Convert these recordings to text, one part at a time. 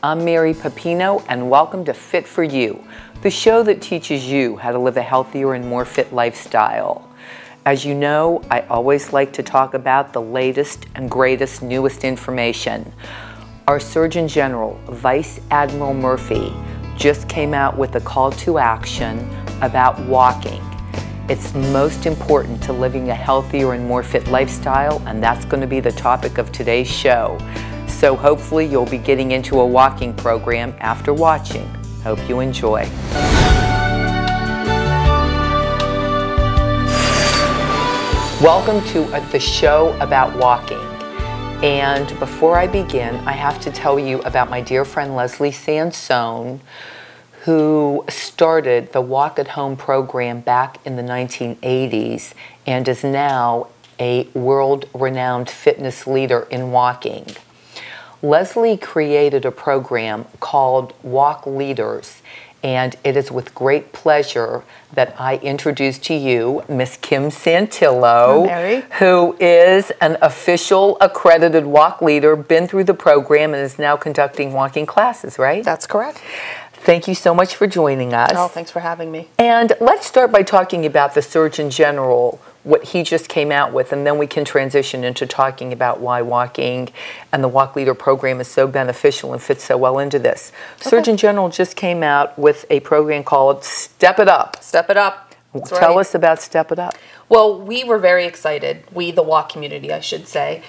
I'm Mary Pepino, and welcome to Fit for You, the show that teaches you how to live a healthier and more fit lifestyle. As you know, I always like to talk about the latest and greatest, newest information. Our Surgeon General, Vice Admiral Murphy, just came out with a call to action about walking. It's most important to living a healthier and more fit lifestyle, and that's going to be the topic of today's show. So hopefully you'll be getting into a walking program after watching. Hope you enjoy. Welcome to the show about walking. And before I begin, I have to tell you about my dear friend Leslie Sansone, who started the Walk at Home program back in the 1980s and is now a world-renowned fitness leader in walking. Leslie created a program called Walk Leaders, and it is with great pleasure that I introduce to you Miss Kim Santillo, who is an official accredited walk leader, been through the program, and is now conducting walking classes, right? That's correct. Thank you so much for joining us. Oh, thanks for having me. And let's start by talking about the Surgeon General, what he just came out with, and then we can transition into talking about why walking and the Walk Leader program is so beneficial and fits so well into this. Okay. Surgeon General just came out with a program called Step It Up. Step It Up. That's Tell us about Step It Up. Well, we were very excited, we, the walk community, I should say,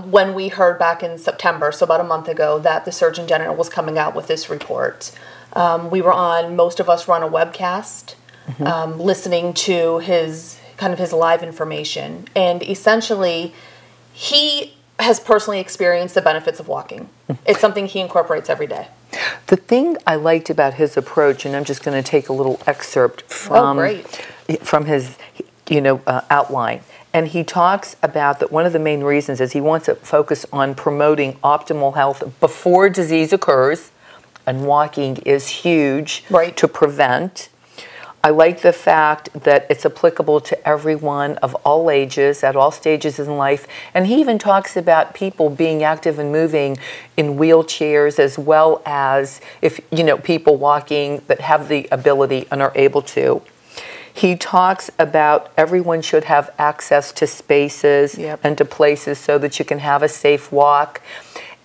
when we heard back in September, so about a month ago, that the Surgeon General was coming out with this report. We were on, most of us were on a webcast, listening to his live information. And essentially, he has personally experienced the benefits of walking. It's something he incorporates every day. The thing I liked about his approach, and I'm just going to take a little excerpt from his outline. And he talks about that one of the main reasons is he wants to focus on promoting optimal health before disease occurs. And walking is huge to prevent. I like the fact that it's applicable to everyone of all ages, at all stages in life. And he even talks about people being active and moving in wheelchairs, as well as people walking that have the ability and are able to. He talks about everyone should have access to spaces and to places so that you can have a safe walk.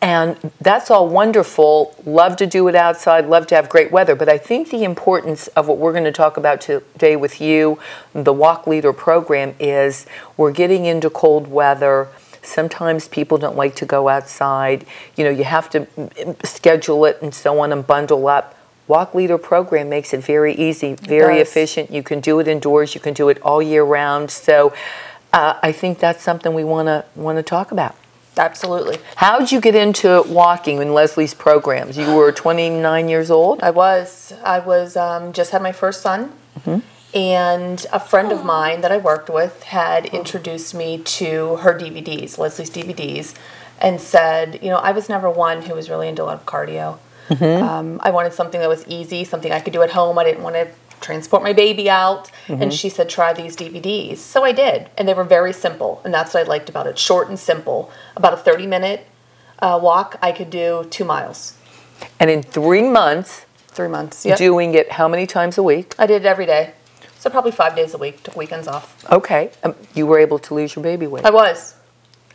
And that's all wonderful. Love to do it outside, love to have great weather. But I think the importance of what we're going to talk about today with you, the Walk Leader program, is we're getting into cold weather. Sometimes people don't like to go outside. You have to schedule it and so on and bundle up. Walk Leader program makes it very easy, very efficient. You can do it indoors. You can do it all year round. So I think that's something we want to talk about. Absolutely. How did you get into walking in Leslie's programs? You were 29 years old? I was just had my first son, and a friend of mine that I worked with had introduced me to her DVDs, Leslie's DVDs, and said, I was never one who was really into a lot of cardio. I wanted something that was easy, something I could do at home. I didn't want to transport my baby out, and she said, try these DVDs. So I did, and they were very simple, and that's what I liked about it. Short and simple. About a 30-minute walk, I could do 2 miles. And in 3 months, doing it how many times a week? I did it every day, so probably 5 days a week, took weekends off. Okay, you were able to lose your baby weight. I was.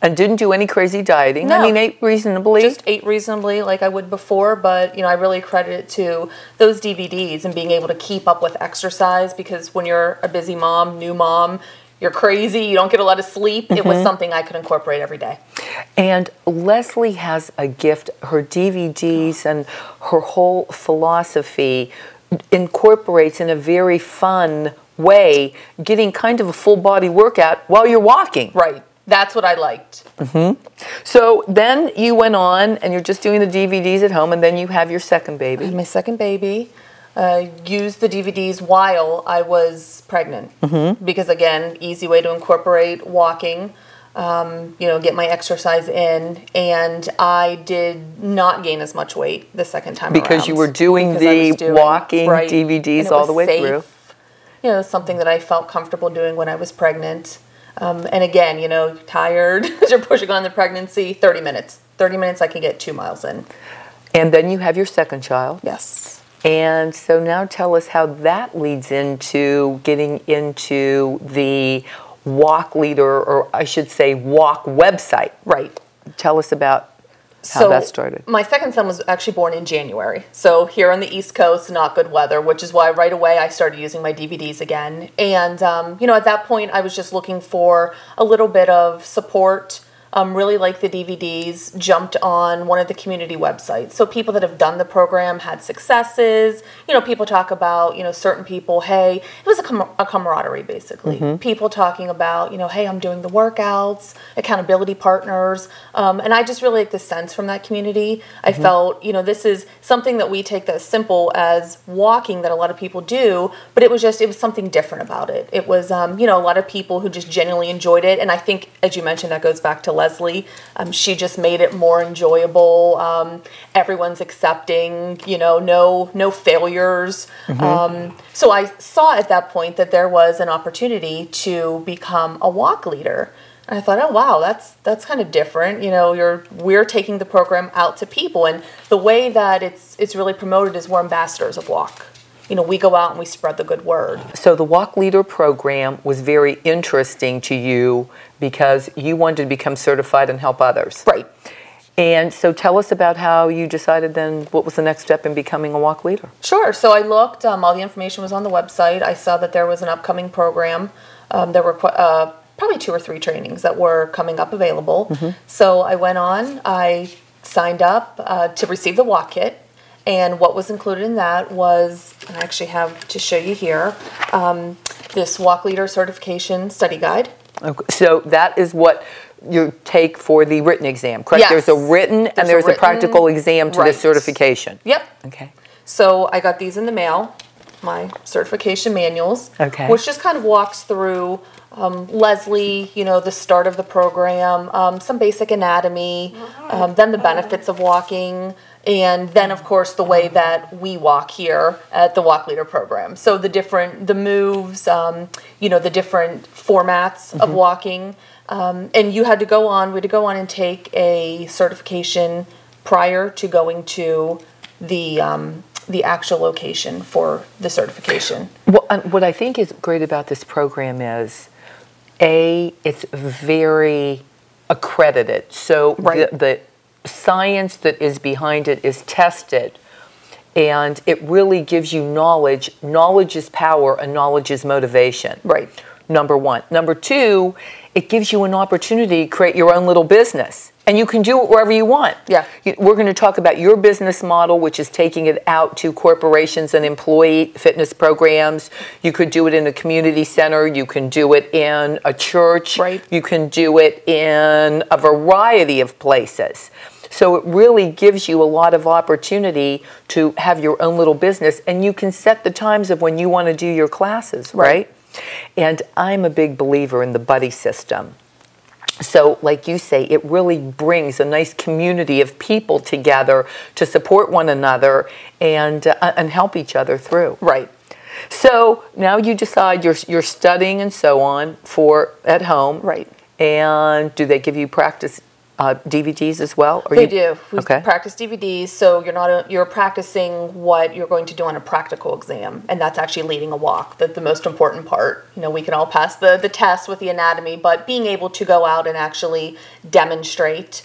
And didn't do any crazy dieting? No. I mean, ate reasonably? Just ate reasonably like I would before, but I really credit it to those DVDs and being able to keep up with exercise, because when you're a busy mom, new mom, you're crazy, you don't get a lot of sleep. It was something I could incorporate every day. And Leslie has a gift. Her DVDs and her whole philosophy incorporates in a very fun way getting kind of a full body workout while you're walking. Right. That's what I liked. So then you went on, and you're just doing the DVDs at home, and then you have your second baby. I had my second baby. Used the DVDs while I was pregnant, because again, easy way to incorporate walking. Get my exercise in, and I did not gain as much weight the second time around. Because you were doing the walking DVDs all the way through. Something that I felt comfortable doing when I was pregnant. And again, tired as you're pushing on the pregnancy, 30 minutes. 30 minutes I can get 2 miles in. And then you have your second child. Yes. And so now tell us how that leads into getting into the walk leader, or I should say walk website. Right. Tell us about how that started. My second son was actually born in January. So here on the East Coast, not good weather, which is why right away I started using my DVDs again. And, at that point I was just looking for a little bit of support. Really liked the DVDs, jumped on one of the community websites. So people that have done the program had successes. People talk about, certain people, hey, it was a camaraderie basically. People talking about, hey, I'm doing the workouts, accountability partners. And I just really like the sense from that community. I felt, this is something that we take as simple as walking that a lot of people do, but it was something different about it. It was, a lot of people who just genuinely enjoyed it. And I think, as you mentioned, that goes back to Leslie. She just made it more enjoyable. Everyone's accepting, no failures. So I saw at that point that there was an opportunity to become a walk leader. And I thought, oh wow, that's kind of different. We're taking the program out to people, and the way that it's really promoted is we're ambassadors of walk. We go out and we spread the good word. So the Walk Leader program was very interesting to you because you wanted to become certified and help others. Right. And so tell us about how you decided then what was the next step in becoming a walk leader. Sure. So I looked, all the information was on the website. I saw that there was an upcoming program. There were probably 2 or 3 trainings that were coming up available. So I went on, I signed up to receive the walk kit. And what was included in that was, I actually have to show you here, this Walk Leader Certification Study Guide. Okay. So that is what you take for the written exam, correct? Yes. There's a written and there's a practical exam to the certification. Yep. Okay. So I got these in the mail, my certification manuals, which just kind of walks through Leslie, the start of the program, some basic anatomy, then the benefits of walking, and then of course the way that we walk here at the Walk Leader program. So the moves, the different formats of walking, and we had to go on and take a certification prior to going to the actual location for the certification. Well, what I think is great about this program is, it's very accredited. So the science that is behind it is tested, and it really gives you knowledge. Knowledge is power, and knowledge is motivation. Right. Number one. Number two, it gives you an opportunity to create your own little business. And you can do it wherever you want. Yeah. We're going to talk about your business model, which is taking it out to corporations and employee fitness programs. You could do it in a community center. You can do it in a church. Right. You can do it in a variety of places. So it really gives you a lot of opportunity to have your own little business, and you can set the times of when you want to do your classes, right? And I'm a big believer in the buddy system. So like you say, it really brings a nice community of people together to support one another and help each other through. Right. So now you decide you're studying and so on for at home. Right. And do they give you practice DVDs as well? They do. We practice DVDs, so you're practicing what you're going to do on a practical exam, and that's actually leading a walk. The most important part. We can all pass the test with the anatomy, but being able to go out and actually demonstrate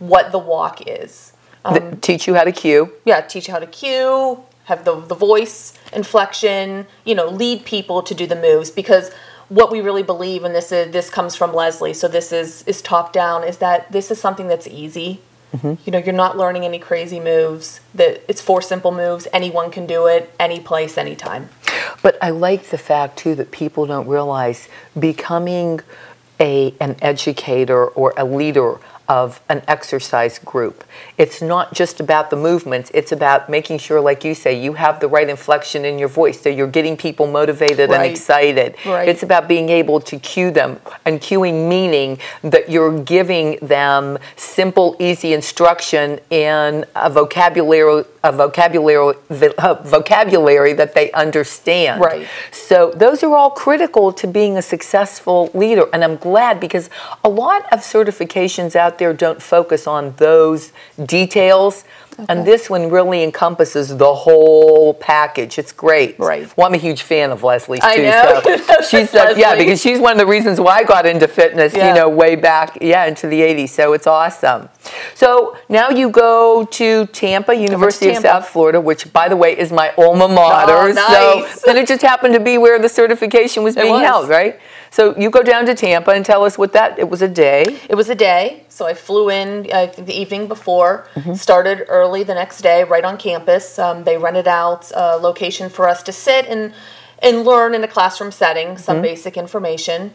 what the walk is. Teach you how to cue. Yeah, teach you how to cue, have the voice inflection, lead people to do the moves, because what we really believe, and this comes from Leslie, so this is top down, is that this is something that's easy. You're not learning any crazy moves. It's 4 simple moves. Anyone can do it, any place, anytime. But I like the fact too that people don't realize becoming an educator or a leader of an exercise group. It's not just about the movements, it's about making sure, like you say, you have the right inflection in your voice, so you're getting people motivated and excited. Right. It's about being able to cue them, and cueing meaning that you're giving them simple, easy instruction in a vocabulary that they understand. Right. So those are all critical to being a successful leader, and I'm glad, because a lot of certifications out there don't focus on those details. And this one really encompasses the whole package. It's great. Right. Well, I'm a huge fan of Leslie's, too. I know. So she's, because she's one of the reasons why I got into fitness, way back, into the 80s. So it's awesome. So now you go to Tampa, University of South Florida, which, by the way, is my alma mater. Oh, nice. So then it just happened to be where the certification was being held, right? So you go down to Tampa and tell us what it was a day. It was a day. So I flew in the evening before, started early the next day right on campus. They rented out a location for us to sit and learn in a classroom setting some basic information,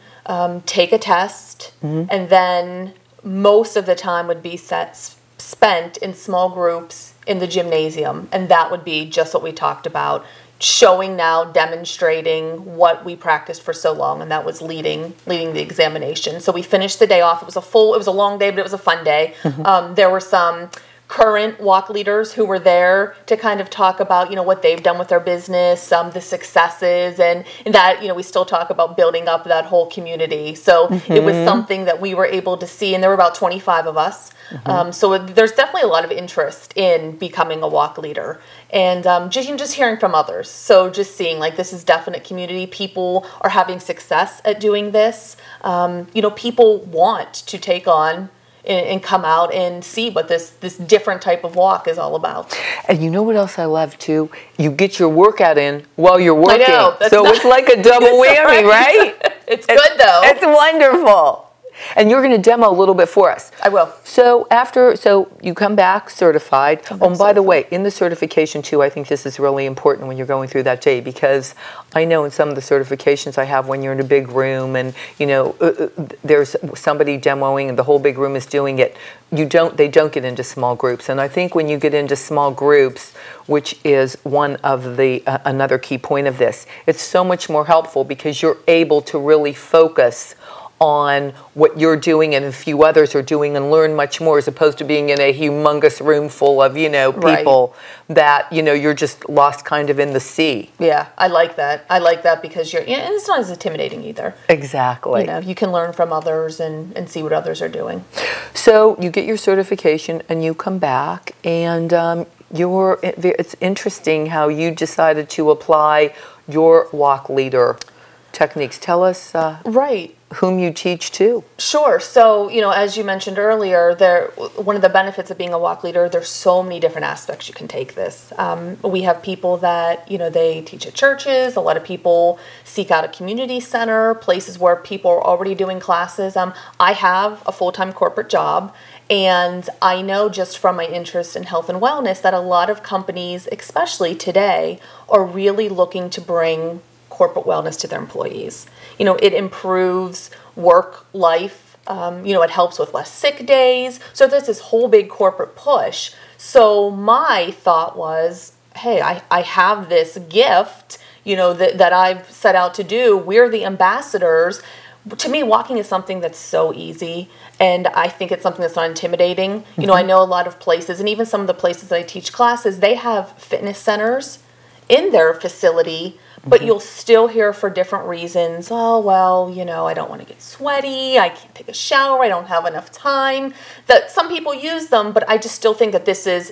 take a test, and then most of the time would be spent in small groups in the gymnasium. And that would be just what we talked about. Showing now, demonstrating what we practiced for so long, and that was leading the examination. So we finished the day off. It was a long day, but it was a fun day. There were some current walk leaders who were there to kind of talk about, what they've done with their business, the successes, and that, we still talk about building up that whole community. So it was something that we were able to see, and there were about 25 of us. So there's definitely a lot of interest in becoming a walk leader, and just hearing from others. So just seeing this is definite community. People are having success at doing this. People want to take on and come out and see what this different type of walk is all about. And you know what else I love too? You get your workout in while you're working. I know. So it's like a double whammy, right? It's good though. It's wonderful. And you're going to demo a little bit for us. I will. So you come back certified. And by the way, in the certification too, I think this is really important when you're going through that day, because I know in some of the certifications I have, when you're in a big room and there's somebody demoing and the whole big room is doing it, they don't get into small groups. And I think when you get into small groups, which is one of the another key point of this, it's so much more helpful because you're able to really focus on what you're doing and a few others are doing and learn much more, as opposed to being in a humongous room full of people that you're just lost kind of in the sea. Yeah, I like that. I like that because and it's not as intimidating either. Exactly. You can learn from others and see what others are doing. So you get your certification and you come back, and it's interesting how you decided to apply your walk leader techniques. Tell us whom you teach to. Sure. So, as you mentioned earlier, one of the benefits of being a walk leader, there's so many different aspects you can take this. We have people that, they teach at churches. A lot of people seek out a community center, places where people are already doing classes. I have a full-time corporate job, and I know just from my interest in health and wellness that a lot of companies, especially today, are really looking to bring corporate wellness to their employees. It improves work life. It helps with less sick days. So there's this whole big corporate push. So my thought was, hey, I have this gift, that I've set out to do. We're the ambassadors. To me, walking is something that's so easy, and I think it's something that's not intimidating. I know a lot of places, and even some of the places that I teach classes, they have fitness centers in their facility, but you'll still hear for different reasons, oh, well, I don't want to get sweaty, I can't take a shower, I don't have enough time. That some people use them, but I just still think that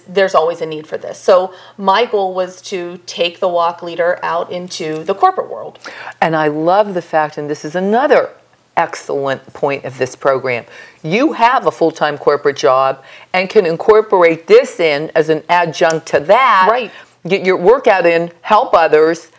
there's always a need for this. So my goal was to take the walk leader out into the corporate world. And I love the fact, and this is another excellent point of this program, you have a full-time corporate job and can incorporate this in as an adjunct to that. Right. Get your workout in, help others.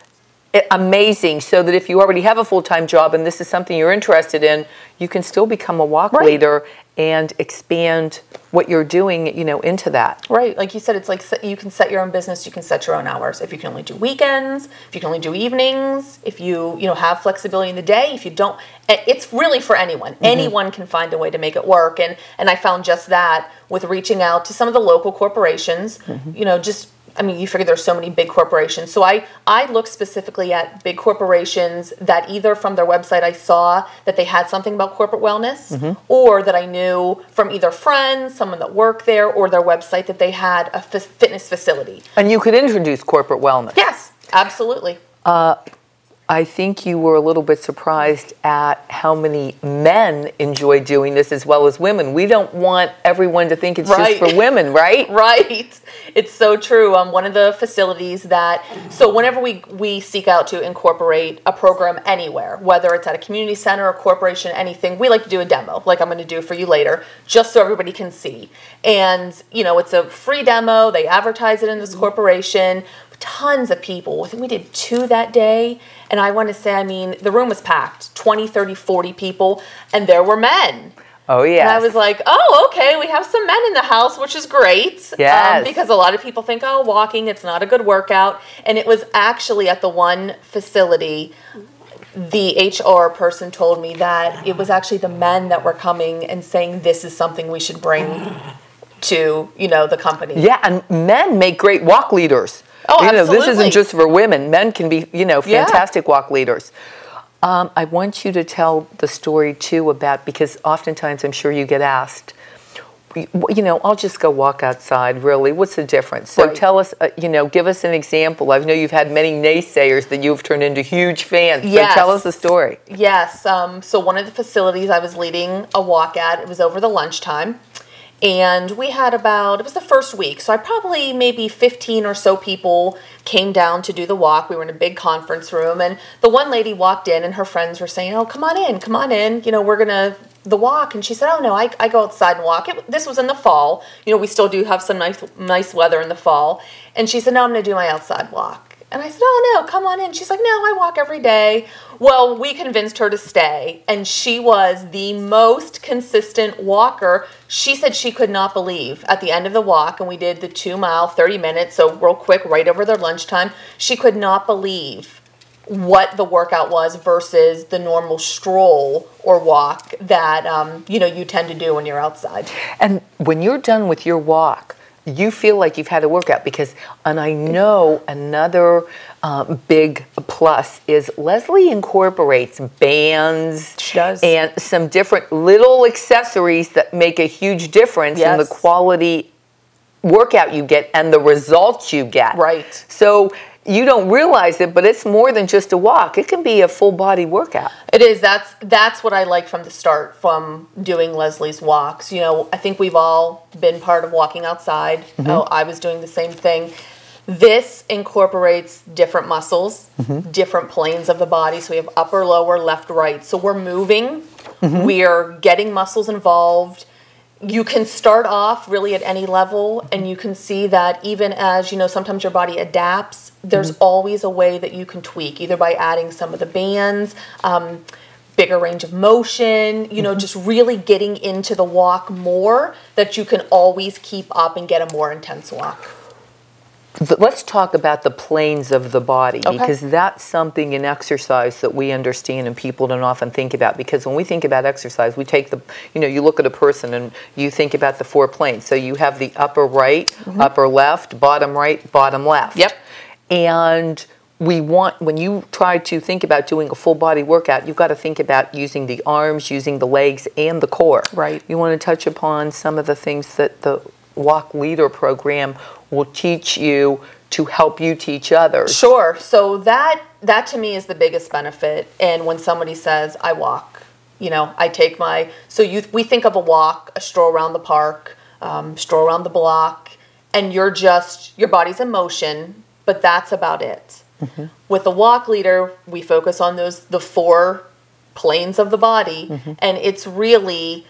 Amazing. So that if you already have a full-time job and this is something you're interested in, you can still become a walk leader and expand what you're doing, into that. Right. Like you said, it's like you can set your own business, you can set your own hours. If you can only do weekends, if you can only do evenings, if you have flexibility in the day, if you don't, it's really for anyone. Anyone can find a way to make it work. And I found just that with reaching out to some of the local corporations, you figure there's so many big corporations. So I look specifically at big corporations that either from their website I saw that they had something about corporate wellness, or that I knew from either friends, someone that worked there, or their website that they had a fitness facility. And you could introduce corporate wellness. Yes, absolutely. I think you were a little bit surprised at how many men enjoy doing this as well as women. We don't want everyone to think it's just for women, right? Right. It's so true. One of the facilities so whenever we seek out to incorporate a program anywhere, whether it's at a community center, a corporation, anything, we like to do a demo, like I'm going to do for you later, just so everybody can see. And, it's a free demo. They advertise it in this corporation. Tons of people. I think we did 2 that day. And I want to say, the room was packed, 20, 30, 40 people, and there were men. Oh, yeah. And I was like, oh, okay, we have some men in the house, which is great. Yes. Because a lot of people think, oh, walking, it's not a good workout. And it was actually at the one facility, the HR person told me that it was actually the men that were coming and saying this is something we should bring to, the company. Yeah, and men make great walk leaders. Oh, absolutely. This isn't just for women. Men can be, fantastic walk leaders. I want you to tell the story, too, about, because oftentimes I'm sure you get asked, I'll just go walk outside, really. What's the difference? So tell us, give us an example. I know you've had many naysayers that you've turned into huge fans. Yes. So tell us the story. Yes. So one of the facilities I was leading a walk at, it was over the lunchtime. And we had it was the first week, so maybe 15 or so people came down to do the walk. We were in a big conference room, and the one lady walked in, and her friends were saying, oh, come on in, we're going to the walk. And she said, oh, no, I go outside and walk. This was in the fall. We still do have some nice weather in the fall. And she said, no, I'm going to do my outside walk. And I said, oh, no, come on in. She's like, no, I walk every day. Well, we convinced her to stay, and she was the most consistent walker. She said she could not believe at the end of the walk, and we did the 2-mile, 30 minutes, so real quick, right over their lunchtime. She could not believe what the workout was versus the normal stroll or walk that, you tend to do when you're outside. And when you're done with your walk, you feel like you've had a workout and I know another big plus is Leslie incorporates bands. She does. And some different little accessories that make a huge difference in the quality workout you get and the results you get. Right. So you don't realize it, but it's more than just a walk. It can be a full body workout. It is. That's what I like from the start from doing Leslie's walks. I think we've all been part of walking outside. Mm-hmm. Oh, I was doing the same thing. This incorporates different muscles, different planes of the body. So we have upper, lower, left, right. So we're moving. Mm-hmm. We're getting muscles involved. You can start off really at any level, and you can see that even as, sometimes your body adapts, there's always a way that you can tweak, either by adding some of the bands, bigger range of motion, just really getting into the walk more, that you can always keep up and get a more intense walk. Let's talk about the planes of the body, because that's something in exercise that we understand and people don't often think about. Because when we think about exercise, we take you look at a person and you think about the 4 planes. So you have the upper right, upper left, bottom right, bottom left. Yep. And when you try to think about doing a full body workout, you've got to think about using the arms, using the legs, and the core. Right. You want to touch upon some of the things that the Walk Leader program will teach you to help you teach others. Sure. So that to me is the biggest benefit. And when somebody says, I walk, I take we think of a walk, a stroll around the park, stroll around the block, and your body's in motion, but that's about it. Mm-hmm. With the Walk Leader, we focus on the 4 planes of the body, and it's really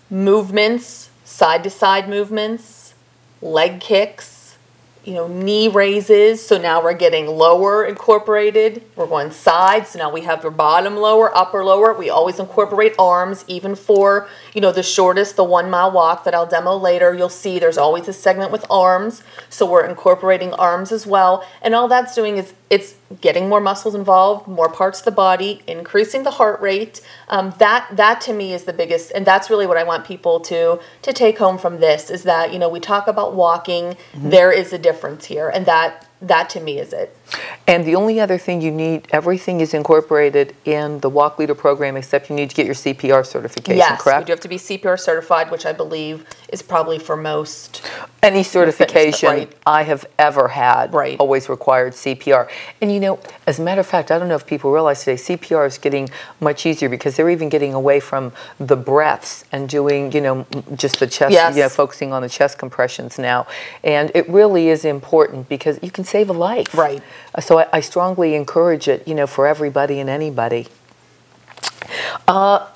movements, side-to-side movements, leg kicks, knee raises. So now we're getting lower incorporated. We're going side. So now we have your bottom lower, upper lower. We always incorporate arms, even for, the shortest, the 1-mile walk that I'll demo later. You'll see there's always a segment with arms. So we're incorporating arms as well. And all that's doing is it's getting more muscles involved, more parts of the body, increasing the heart rate. That to me is the biggest, and that's really what I want people to take home from this, is that, we talk about walking, there is a difference here, and that that to me is it. And the only other thing you need, everything is incorporated in the Walk Leader program, except you need to get your CPR certification, yes, correct? You do have to be CPR certified, which I believe is probably for most. Any certification right. I have ever had Right. always required CPR. And you know, as a matter of fact, I don't know if people realize today, CPR is getting much easier because they're even getting away from the breaths and doing, you know, just the chest, yes. you know, focusing on the chest compressions now. And it really is important because you can save a life. Right. So I strongly encourage it, you know, for everybody and anybody.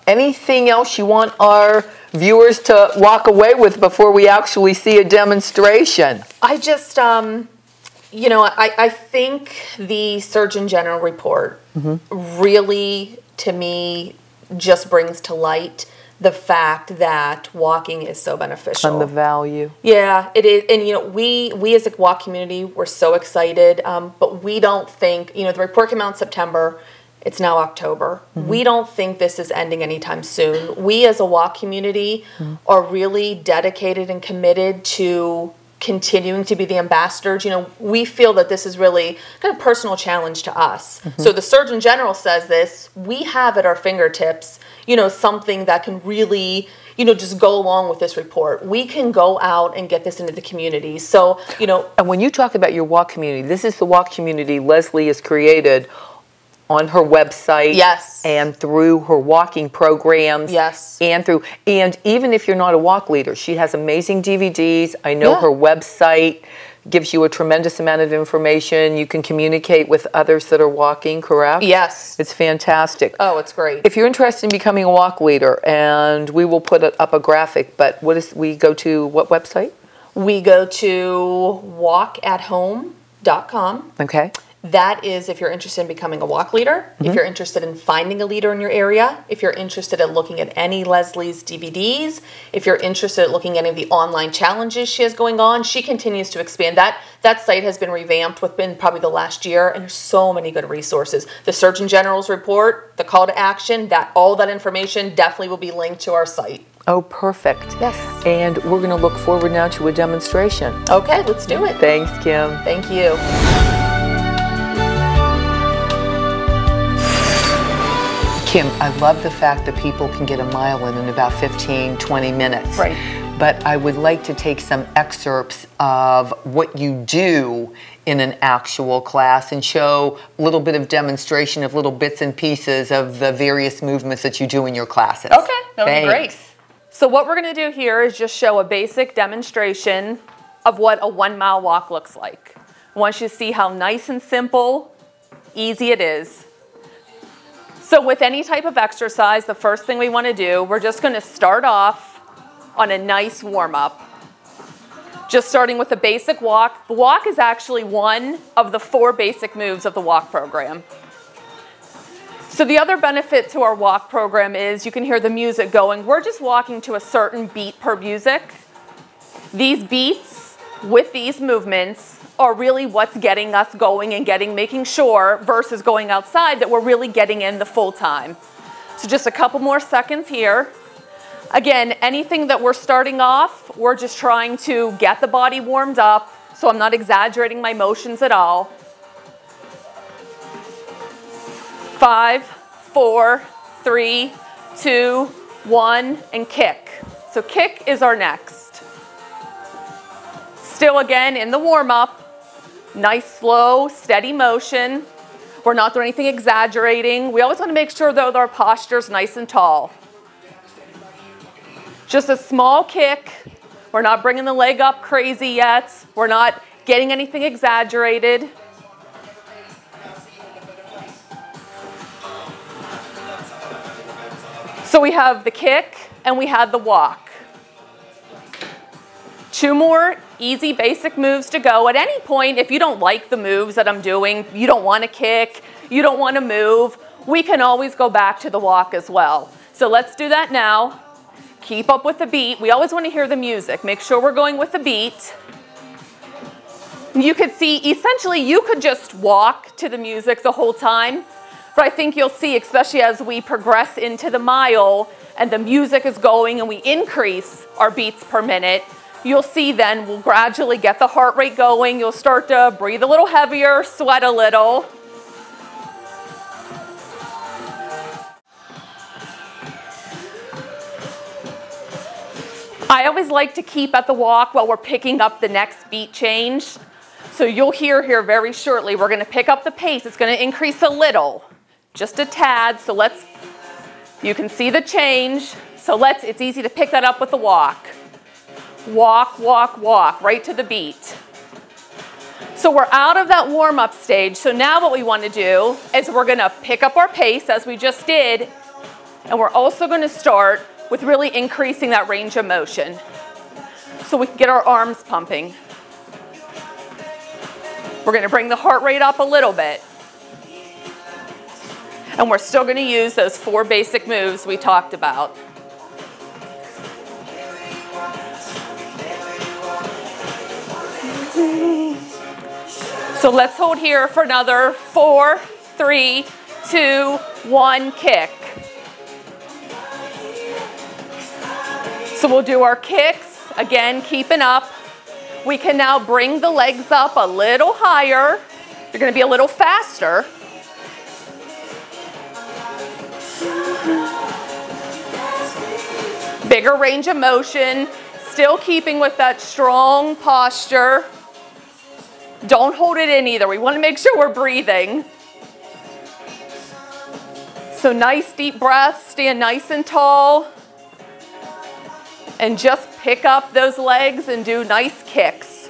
Anything else you want our viewers to walk away with before we actually see a demonstration? I just, you know, I think the Surgeon General report really, to me, just brings to light the fact that walking is so beneficial. And the value. Yeah, it is. And, you know, we as a walk community, we're so excited, but we don't think, you know, the report came out in September. It's now October. We don't think this is ending anytime soon. We as a walk community are really dedicated and committed to continuing to be the ambassadors. You know, we feel that this is really kind of a personal challenge to us. So the Surgeon General says this, we have at our fingertips, you know, something that can really, you know, just go along with this report. We can go out and get this into the community. So, you know. And when you talk about your walk community, this is the walk community Leslie has created on her website, yes, and through her walking programs, yes, and even if you're not a walk leader, she has amazing DVDs. I know her website gives you a tremendous amount of information. You can communicate with others that are walking, correct? Yes. It's fantastic. Oh, it's great. If you're interested in becoming a walk leader, and we will put up a graphic, but we go to what website? We go to walkathome.com. Okay. That is if you're interested in becoming a walk leader, if you're interested in finding a leader in your area, if you're interested in looking at any Leslie's DVDs, if you're interested in looking at any of the online challenges she has going on, she continues to expand. That site has been revamped within probably the last year, and there's so many good resources. The Surgeon General's report, the call to action, all that information definitely will be linked to our site. Oh, perfect. Yes. And we're going to look forward now to a demonstration. Okay, let's do it. Thanks, Kim. Thank you. Kim, I love the fact that people can get a mile in about 15, 20 minutes. Right. But I would like to take some excerpts of what you do in an actual class and show a little bit of demonstration of little bits and pieces of the various movements that you do in your classes. Okay, that would be great. So what we're going to do here is just show a basic demonstration of what a 1 mile walk looks like. I want you to see how nice and simple, easy it is. So with any type of exercise, the first thing we want to do, we're just going to start off on a nice warm-up. Just starting with a basic walk. The walk is actually one of the 4 basic moves of the walk program. So the other benefit to our walk program is you can hear the music going. We're just walking to a certain beat per music. These beats with these movements are really what's getting us going and making sure versus going outside that we're really getting in the full time. So just a couple more seconds here. Again, anything that we're starting off, we're just trying to get the body warmed up, so I'm not exaggerating my motions at all. 5, 4, 3, 2, 1, and kick. So kick is our next. Still again in the warm-up. Nice, slow, steady motion. We're not doing anything exaggerating. We always want to make sure, though, that our posture's nice and tall. Just a small kick. We're not bringing the leg up crazy yet. We're not getting anything exaggerated. So we have the kick and we have the walk. 2 more easy basic moves to go. At any point, if you don't like the moves that I'm doing, you don't want to kick, you don't want to move, we can always go back to the walk as well. So let's do that now. Keep up with the beat. We always want to hear the music. Make sure we're going with the beat. You could see, essentially, you could just walk to the music the whole time. But I think you'll see, especially as we progress into the mile and the music is going and we increase our beats per minute, you'll see then we'll gradually get the heart rate going. You'll start to breathe a little heavier, sweat a little. I always like to keep at the walk while we're picking up the next beat change. So you'll hear here very shortly, we're gonna pick up the pace. It's gonna increase a little, just a tad. So you can see the change. So it's easy to pick that up with the walk. Walk, walk, walk, right to the beat. So we're out of that warm-up stage. So now what we want to do is we're going to pick up our pace as we just did, and we're also going to start with really increasing that range of motion so we can get our arms pumping. We're going to bring the heart rate up a little bit. And we're still going to use those 4 basic moves we talked about. So let's hold here for another 4, 3, 2, 1, kick. So we'll do our kicks, again, keeping up. We can now bring the legs up a little higher. You're going to be a little faster. Bigger range of motion, still keeping with that strong posture. Don't hold it in either. We want to make sure we're breathing. So nice deep breaths, stand nice and tall. And just pick up those legs and do nice kicks.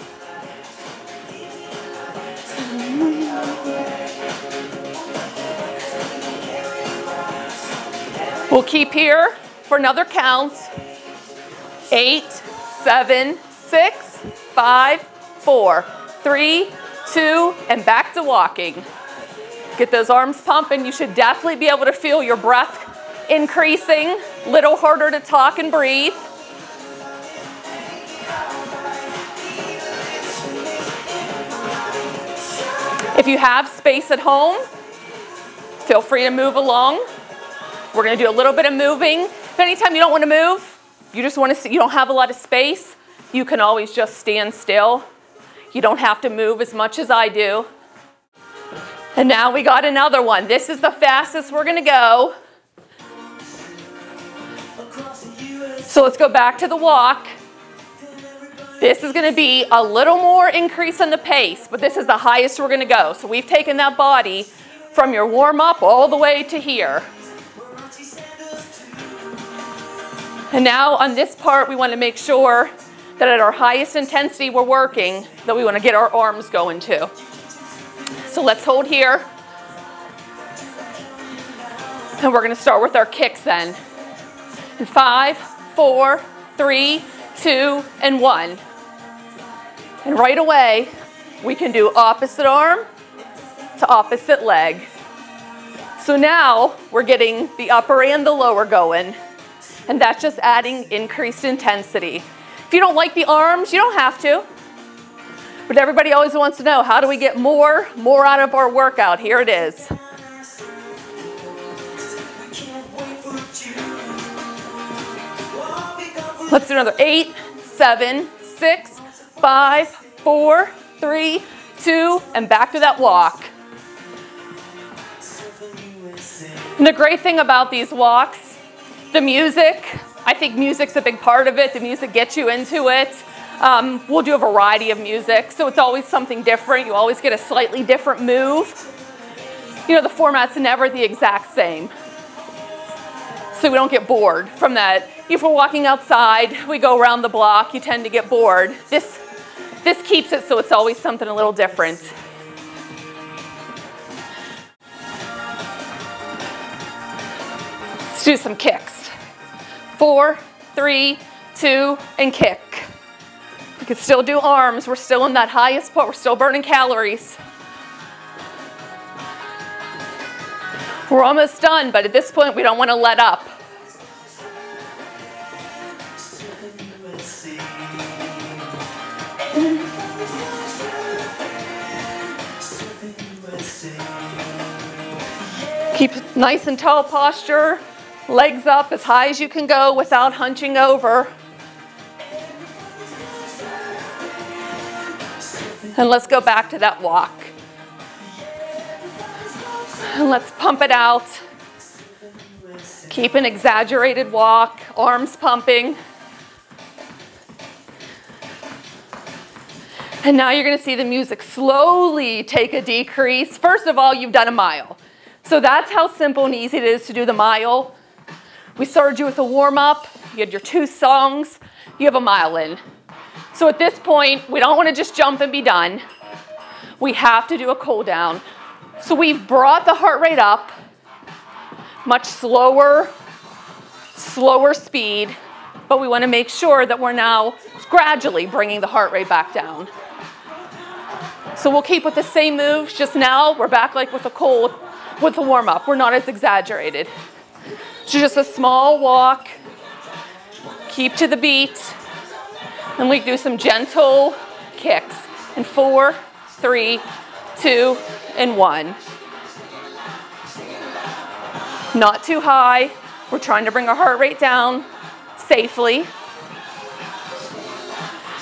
We'll keep here for another count. 8, 7, 6, 5, 4, 3, 2, and back to walking. Get those arms pumping. You should definitely be able to feel your breath increasing. Little harder to talk and breathe. If you have space at home, feel free to move along. We're going to do a little bit of moving. If anytime you don't want to move, you just want to see, you don't have a lot of space, you can always just stand still. You don't have to move as much as I do. And now we got another one. This is the fastest we're going to go. So let's go back to the walk. This is going to be a little more increase in the pace, but this is the highest we're going to go. So we've taken that body from your warm-up all the way to here. And now on this part, we want to make sure that at our highest intensity we're working, that we want to get our arms going too. So let's hold here. And we're going to start with our kicks then. In 5, 4, 3, 2, and 1. And right away, we can do opposite arm to opposite leg. So now we're getting the upper and the lower going. And that's just adding increased intensity. If you don't like the arms, you don't have to. But everybody always wants to know, how do we get more out of our workout? Here it is. Let's do another 8, 7, 6, 5, 4, 3, 2, and back to that walk. And the great thing about these walks, the music, I think music's a big part of it. The music gets you into it. We'll do a variety of music, so it's always something different. You always get a slightly different move. You know, the format's never the exact same. So we don't get bored from that. If we're walking outside, we go around the block, you tend to get bored. This keeps it so it's always something a little different. Let's do some kicks. 4, 3, 2, and kick. We can still do arms. We're still in that highest part. We're still burning calories. We're almost done, but at this point, we don't want to let up. Keep nice and tall posture, legs up as high as you can go without hunching over. And let's go back to that walk. And let's pump it out. Keep an exaggerated walk, arms pumping. And now you're gonna see the music slowly take a decrease. First of all, you've done a mile. So that's how simple and easy it is to do the mile. We started you with a warm-up. You had your 2 songs. You have a mile in. So at this point, we don't wanna just jump and be done. We have to do a cool down. So we've brought the heart rate up, much slower speed, but we wanna make sure that we're now gradually bringing the heart rate back down. So we'll keep with the same moves, just now we're back like with a warm-up. We're not as exaggerated. So just a small walk, keep to the beat, and we do some gentle kicks in 4, 3, 2, and 1. Not too high. We're trying to bring our heart rate down safely.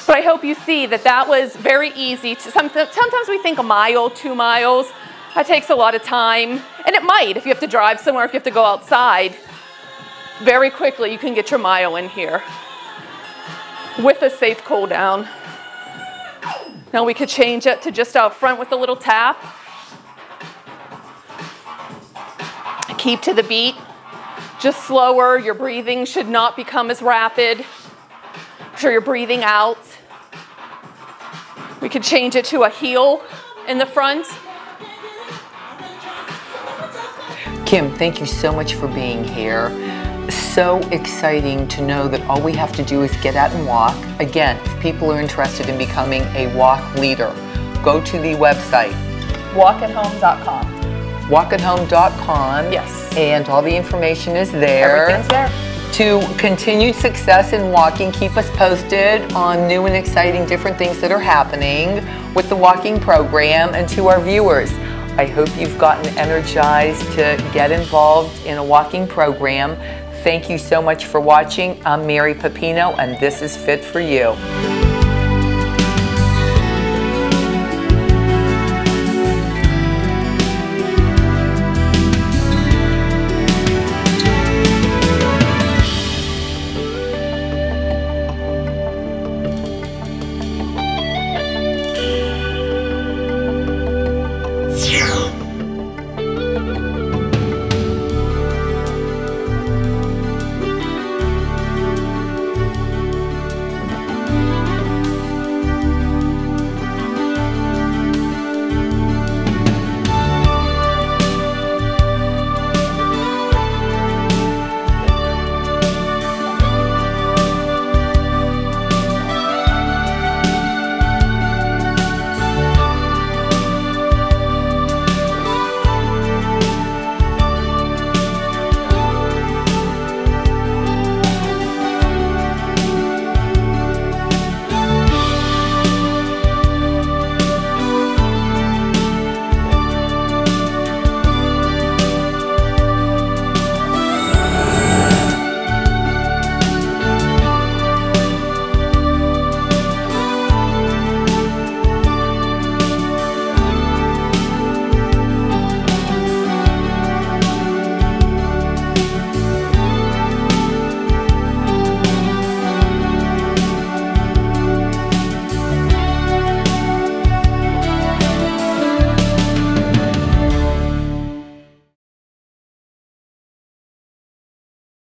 But I hope you see that that was very easy. Sometimes we think a mile, 2 miles, that takes a lot of time. And it might if you have to drive somewhere, if you have to go outside. Very quickly you can get your mile in here with a safe cool down. Now we could change it to just out front with a little tap. Keep to the beat, just slower. Your breathing should not become as rapid. Make sure you're breathing out. We could change it to a heel in the front. Kim, thank you so much for being here. So exciting to know that all we have to do is get out and walk. Again, if people are interested in becoming a walk leader, go to the website. walkathome.com. walkathome.com. Yes. And all the information is there. Everything's there. To continued success in walking, keep us posted on new and exciting different things that are happening with the walking program. And to our viewers, I hope you've gotten energized to get involved in a walking program. Thank you so much for watching. I'm Mary Pepino, and this is Fit for You.